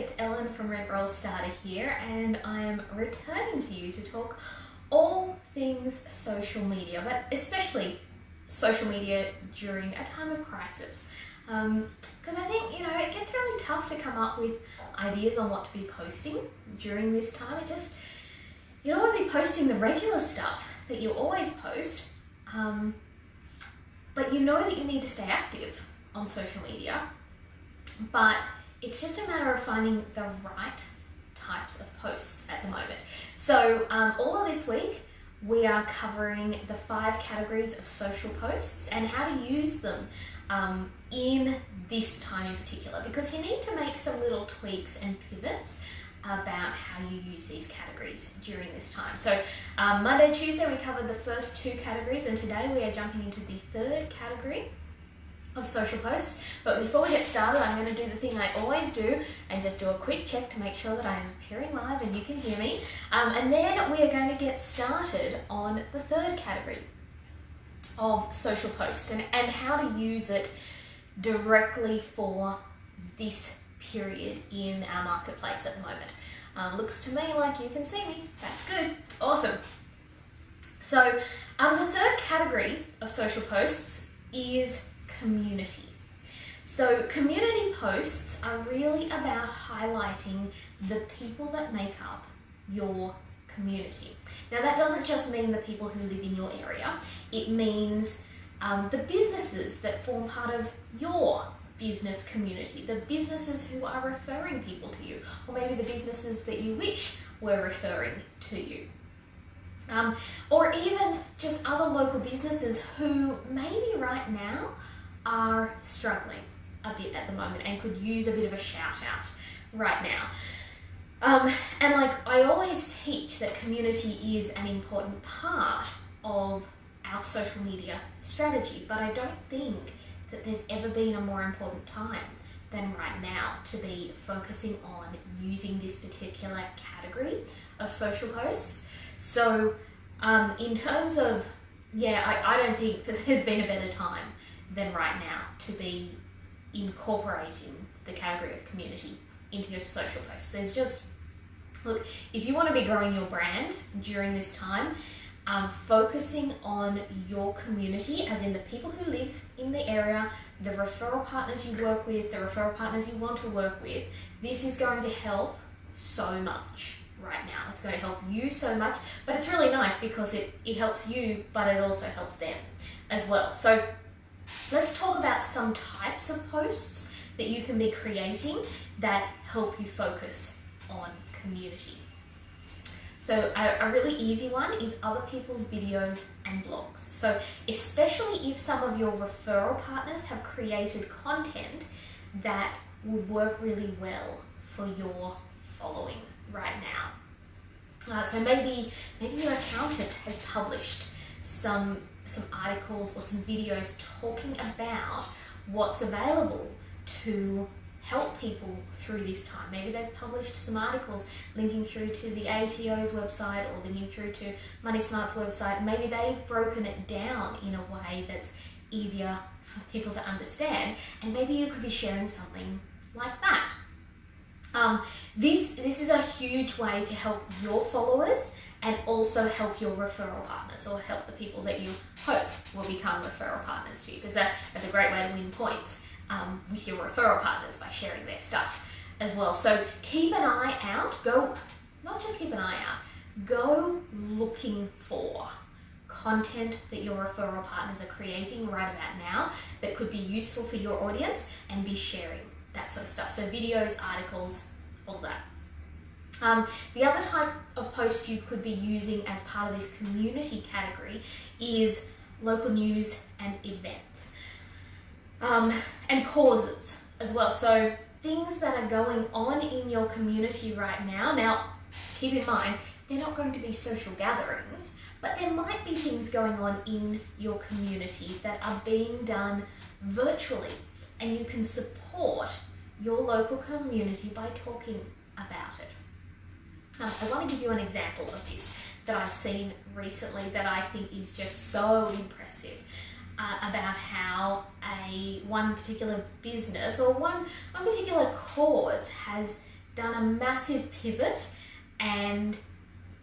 it's Ellen from Rent Roll Starter here, and I am returning to you to talk all things social media, but especially social media during a time of crisis. Because I think, it gets really tough to come up with ideas on what to be posting during this time. You don't want to be posting the regular stuff that you always post, but you know that you need to stay active on social media, but it's just a matter of finding the right types of posts at the moment. So all of this week, we are covering the 5 categories of social posts and how to use them in this time in particular, because you need to make some little tweaks and pivots about how you use these categories during this time. So Monday, Tuesday, we covered the first 2 categories, and today we are jumping into the 3rd category of social posts. But before we get started, I'm going to do the thing I always do and just do a quick check to make sure that I am appearing live and you can hear me. And then we are going to get started on the 3rd category of social posts and how to use it directly for this period in our marketplace at the moment. Looks to me like you can see me. That's good. Awesome. So the 3rd category of social posts is community. So community posts are really about highlighting the people that make up your community. Now that doesn't just mean the people who live in your area, it means the businesses that form part of your business community, the businesses who are referring people to you, or maybe the businesses that you wish were referring to you. Or even just other local businesses who maybe right now are struggling a bit at the moment and could use a bit of a shout out right now. And like I always teach that community is an important part of our social media strategy, but I don't think that there's ever been a more important time than right now to be focusing on using this particular category of social posts. So in terms of, I don't think that there's been a better time than right now to be incorporating the category of community into your social posts. Look, if you want to be growing your brand during this time, focusing on your community, as in the people who live in the area, the referral partners you work with, the referral partners you want to work with, this is going to help so much right now. It's going to help you so much, but it's really nice because it helps you, but it also helps them as well. So let's talk about some types of posts that you can be creating that help you focus on community. So a really easy one is other people's videos and blogs. So especially if some of your referral partners have created content that would work really well for your following right now. So maybe your accountant has published some articles or some videos talking about what's available to help people through this time. Maybe they've published some articles linking through to the ATO's website or linking through to Money Smart's website. Maybe they've broken it down in a way that's easier for people to understand, and maybe you could be sharing something like that. This is a huge way to help your followers and also help your referral partners, or help the people that you hope will become referral partners to you, because that's a great way to win points with your referral partners by sharing their stuff as well. So keep an eye out, not just keep an eye out, go looking for content that your referral partners are creating right about now that could be useful for your audience, and be sharing that sort of stuff. So videos, articles, all that. The other type of post you could be using as part of this community category is local news and events. And causes as well. So things that are going on in your community right now. Now, keep in mind, they're not going to be social gatherings, but there might be things going on in your community that are being done virtually, and you can support your local community by talking about it. I want to give you an example of this that I've seen recently that I think is just so impressive. About how one particular business or one particular cause has done a massive pivot, and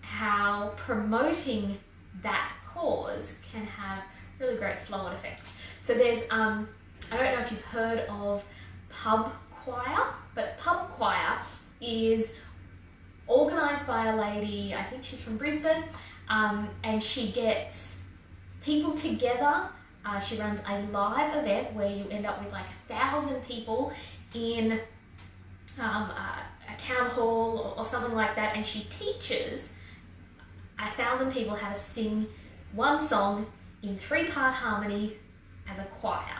how promoting that cause can have really great flow-on effects. So there's, I don't know if you've heard of pub choir, but pub choir is organised by a lady, I think she's from Brisbane, and she gets people together. She runs a live event where you end up with like 1,000 people in a town hall or something like that, and she teaches 1,000 people how to sing one song in 3-part harmony as a choir.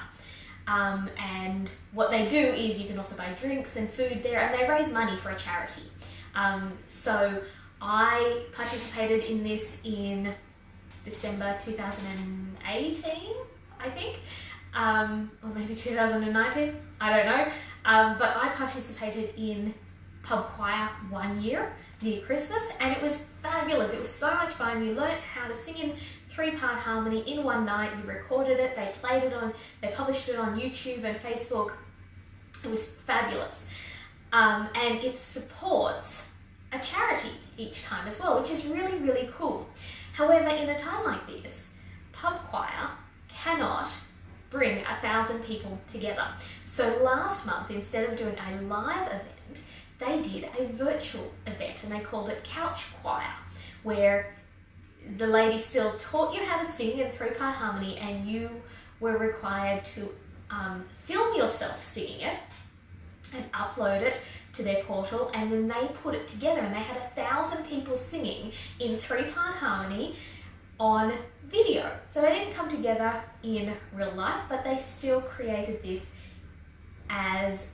And what they do is you can also buy drinks and food there, and they raise money for a charity. So I participated in this in December 2018, I think, or maybe 2019, I don't know. But I participated in pub choir one year near Christmas, and it was fabulous. It was so much fun. You learnt how to sing in 3-part harmony in one night. You recorded it, they played it on, they published it on YouTube and Facebook. It was fabulous. And it supports a charity each time as well, which is really, really cool. However, in a time like this, pub choir cannot bring 1,000 people together. So last month, instead of doing a live event, they did a virtual event, and they called it Couch Choir, where the lady still taught you how to sing in 3-part harmony, and you were required to film yourself singing it and upload it to their portal, and then they put it together, and they had 1,000 people singing in 3-part harmony on video. So they didn't come together in real life, but they still created this as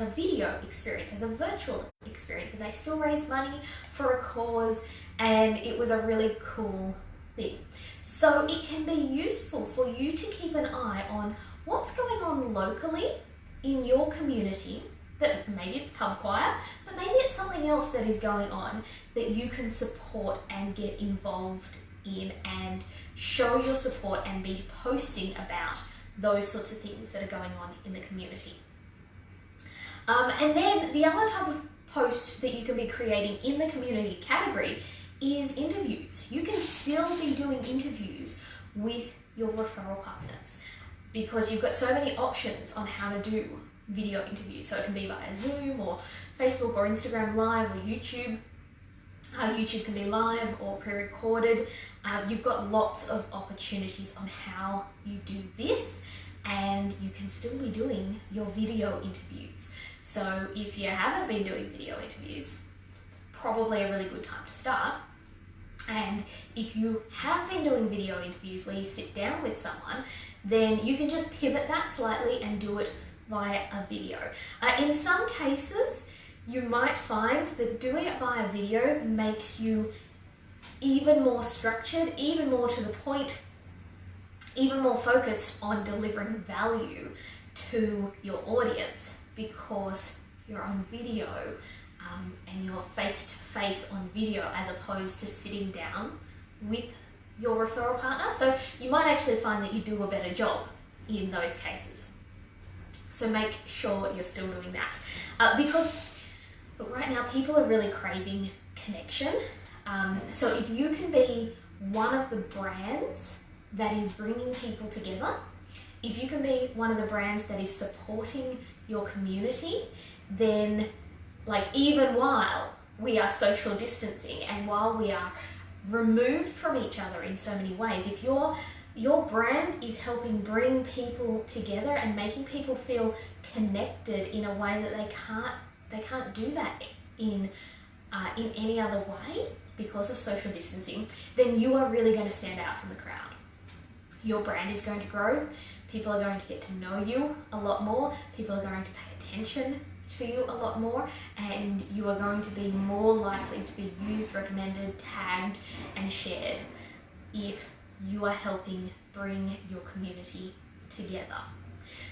a video experience, as a virtual experience, and they still raised money for a cause, and it was a really cool thing. So it can be useful for you to keep an eye on what's going on locally in your community. That maybe it's pub choir, but maybe it's something else that is going on that you can support and get involved in, and show your support and be posting about those sorts of things that are going on in the community. And then the other type of post that you can be creating in the community category is interviews. You can still be doing interviews with your referral partners, because you've got so many options on how to do video interviews. So it can be via Zoom or Facebook or Instagram Live or YouTube. YouTube can be live or pre-recorded. You've got lots of opportunities on how you do this, and you can still be doing your video interviews. So if you haven't been doing video interviews, probably a really good time to start. And if you have been doing video interviews where you sit down with someone, then you can just pivot that slightly and do it via a video. In some cases, you might find that doing it via video makes you even more structured, even more to the point, even more focused on delivering value to your audience, because you're on video and you're face-to-face on video as opposed to sitting down with your referral partner. So you might actually find that you do a better job in those cases. So make sure you're still doing that. Because look, right now people are really craving connection. So if you can be one of the brands that is bringing people together, if you can be one of the brands that is supporting your community, then like even while we are social distancing and while we are removed from each other in so many ways, if your brand is helping bring people together and making people feel connected in a way that they can't do that in any other way because of social distancing, then you are really going to stand out from the crowd. Your brand is going to grow. People are going to get to know you a lot more. People are going to pay attention to you a lot more, and you are going to be more likely to be used, recommended, tagged, and shared if you are helping bring your community together.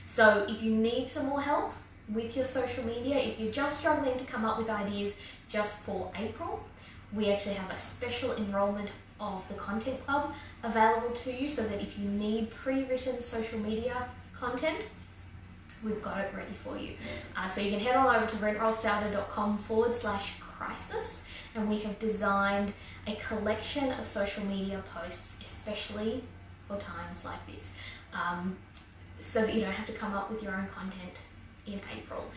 So if you need some more help with your social media, if you're just struggling to come up with ideas just for April, we actually have a special enrollment of the Content Club available to you, so that if you need pre-written social media content, we've got it ready for you. So you can head on over to rentrollstarter.com/crisis, and we have designed a collection of social media posts especially for times like this, so that you don't have to come up with your own content in April.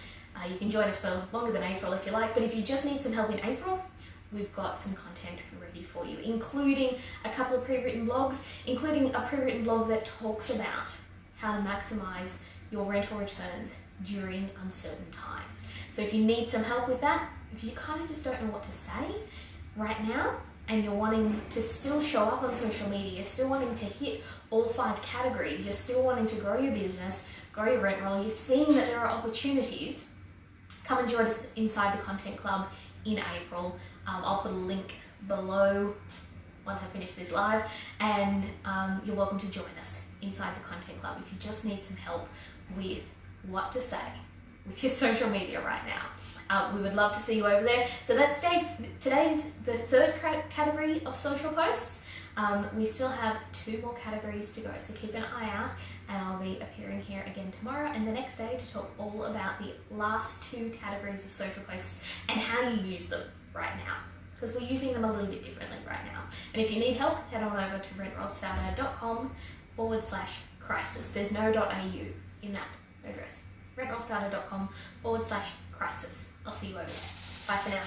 You can join us for longer than April if you like, but if you just need some help in April, we've got some content ready for you, including a couple of pre-written blogs, including a pre-written blog that talks about how to maximize your rental returns during uncertain times. So if you need some help with that, if you kind of just don't know what to say right now, and you're wanting to still show up on social media, you're still wanting to hit all 5 categories, you're still wanting to grow your business, grow your rent roll, you're seeing that there are opportunities, come and join us inside the Content Club in April. I'll put a link below once I finish this live, and you're welcome to join us inside the Content Club if you just need some help with what to say with your social media right now. We would love to see you over there. So that's today's the 3rd category of social posts. We still have 2 more categories to go, so keep an eye out, and I'll be appearing here again tomorrow and the next day to talk all about the last 2 categories of social posts and how you use them right now, because we're using them a little bit differently right now. And if you need help, head on over to rentrollstarter.com/crisis. There's no .au in that address. rentrollstarter.com/crisis. I'll see you over there. Bye for now.